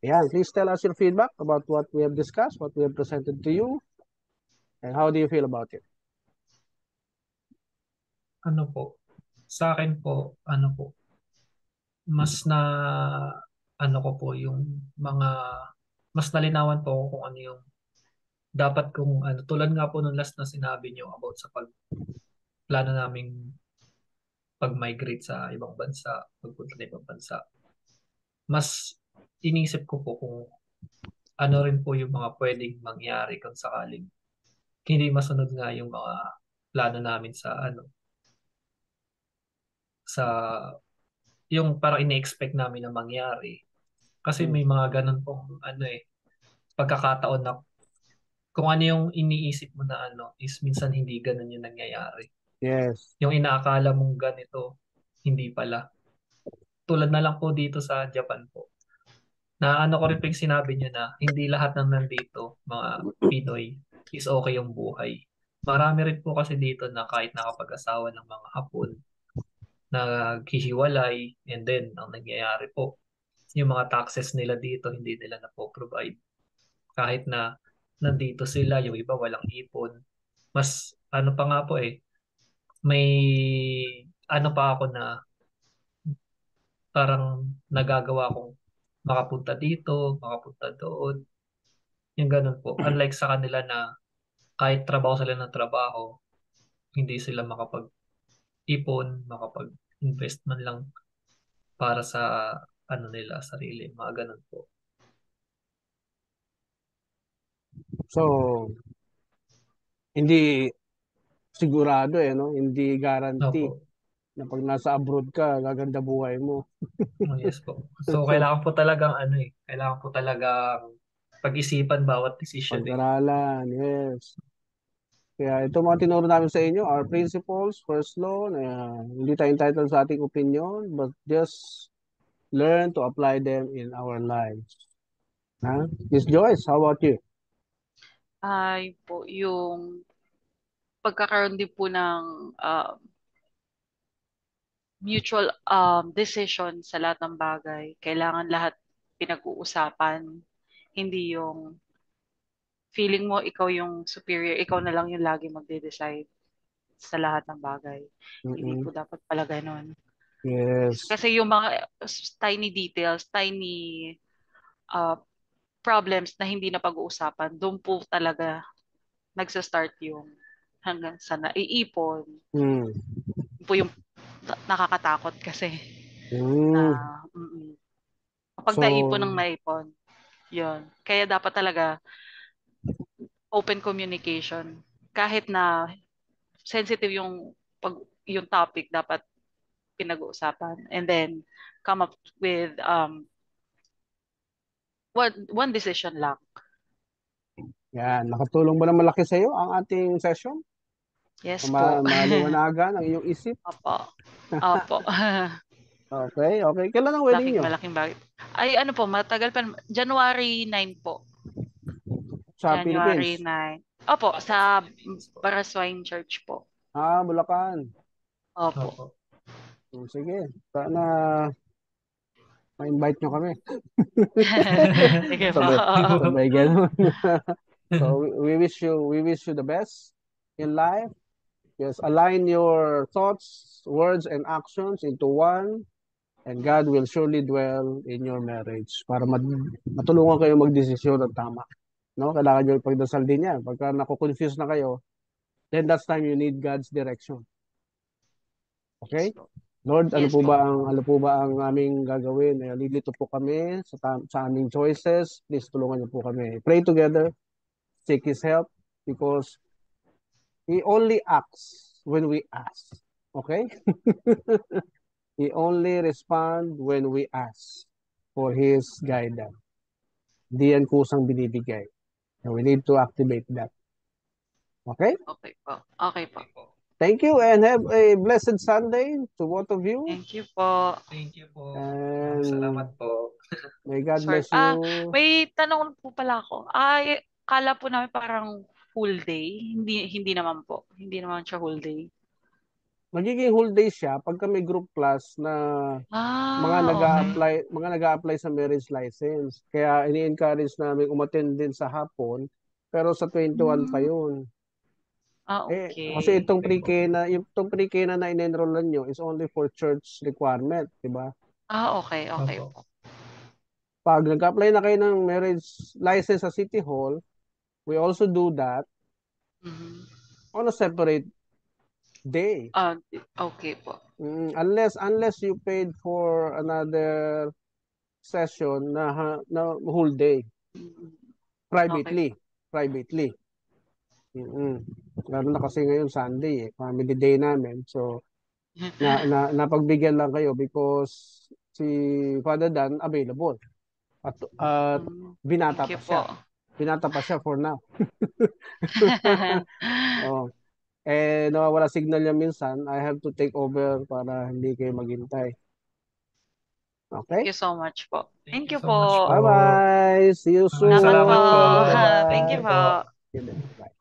Yeah, please tell us your feedback about what we have discussed, what we have presented to you, and how do you feel about it? Ano po, sa akin po, ano po, mas na, ano ko po, yung mga, mas nalinawan po ako kung ano yung dapat kong, ano, tulad nga po nung last na sinabi niyo about sa pagplano naming pag-migrate sa ibang bansa, pagpunta sa ibang bansa. Mas inisip ko po kung ano rin po yung mga pwedeng mangyari kung sakaling hindi masunod nga yung mga plano namin sa ano, sa yung parang ini-expect namin na mangyari. Kasi Mm. may mga ganun pong ano eh, pagkakataon na kung ano yung iniisip mo na ano is minsan hindi ganun yung nangyayari. Yes. Yung inaakala mong ganito, hindi pala. Tulad na lang po dito sa Japan po. Na ano ko rin po yung sinabi niyo na hindi lahat ng nandito, mga Pinoy, is okay yung buhay. Marami rin po kasi dito na kahit nakapag-asawa ng mga Hapon, naghihiwalay, and then ang nangyayari po, yung mga taxes nila dito, hindi nila na po provide. Kahit na nandito sila, yung iba walang ipon. Mas ano pa nga po eh, may ano pa ako na parang nagagawa kong makapunta dito, makapunta doon. Yung ganun po. Unlike sa kanila na kahit trabaho sila ng trabaho, hindi sila makapag-ipon, makapag-invest man lang para sa ano nila, sarili. Mga ganun po. So, hindi sigurado no? Hindi guarantee Opo. na pag nasa abroad ka, gaganda buhay mo. Oh, yes po. So, So, kailangan po talagang ano eh, kailangan po talagang pag-isipan bawat decision eh. pag-aralan, yes. Kaya ito mga tinuro namin sa inyo, our principles, first law, na hindi tayo entitled sa ating opinion, but just learn to apply them in our lives. Ha? Miss Joyce, how about you? Ay po, yung pagkakaroon din po ng mutual decision sa lahat ng bagay. Kailangan lahat pinag-uusapan. Hindi yung feeling mo ikaw yung superior, ikaw na lang yung lagi magde-decide sa lahat ng bagay. Hindi Mm-mm. po dapat pala ganun. Yes. Kasi yung mga tiny details, tiny uh, problems na hindi na pag-uusapan, doon po talaga nagsa-start yung hanggang sa naiipon. Mm. Yun po yung nakakatakot kasi na Mm. kapag naipon So, ng naipon, yun. Kaya dapat talaga open communication. Kahit na sensitive yung topic, dapat pinag-uusapan. And then come up with one decision lang. yan. Nakatulong ba na malaki sa iyo ang ating session? Yes po. Maliwanagan ang iyong isip? Opo. Opo. Okay, okay. Kailan ang wedding Malaking nyo? malaking bagay. Ay ano po, matagal pa. January 9 po. Sa January Philippines? 9. Opo, Opo, sa sa Philippines po. Baraswine Church po. Ah, Bulacan. Opo. Opo. Sige. Sana ma-invite nyo kami. Sige po. Sabay, sabay ganun. So we wish you the best in life. Just align your thoughts, words, and actions into one, and God will surely dwell in your marriage para matulungan kayo magdesisyon ng tama. No? Kailangan nyo ipagdasal din yan. Pagka nakukonfuse na kayo, then that's time you need God's direction. Yes Okay? po. Lord, Yes po. ano po ba ang aming gagawin? Nalilito po kami sa aming choices. Please tulungan niyo po kami. Pray together, seek His help, because He only acts when we ask. Okay? He only respond when we ask for His guidance. Hindi yan kusang binibigay. And we need to activate that. Okay? Okay po. Okay po. Okay po. Thank you and have a blessed Sunday to both of you. Thank you po. Thank you po. Maraming And salamat po. may God Sorry. bless you. May tanong po pala ako. Ay, kala po namin parang full day. Hindi naman po. Hindi naman siya whole day. Magiging whole day siya pagka may group class na mga Okay. nag-a-apply sa marriage license. Kaya ini-encourage namin umattend din sa hapon, pero sa 21 pa Hmm. yun. Kasi Okay. itong pre-K na in-enrollan nyo is only for church requirement, di ba? Okay, okay Opo. po. Pag nag-apply na kayo ng marriage license sa City Hall, we also do that Mhm. on a separate day. Okay po. Unless you paid for another session na whole day Mhm. Okay po. privately. Mm. Lalo na kasi ngayon Sunday family day namin. So napagbigyan lang kayo because si Father Dan available at binata Thank you pa siya. po. Binata pa siya for now. Oh. Nawawala signal niya minsan. I have to take over para hindi kayo maghintay. Thank Okay? you so much po. Thank Thank you you so much po. po. Bye-bye. See you Maraming Salamat po. salamat po. soon. Thank Thank you Bye-bye. you po. po. Bye.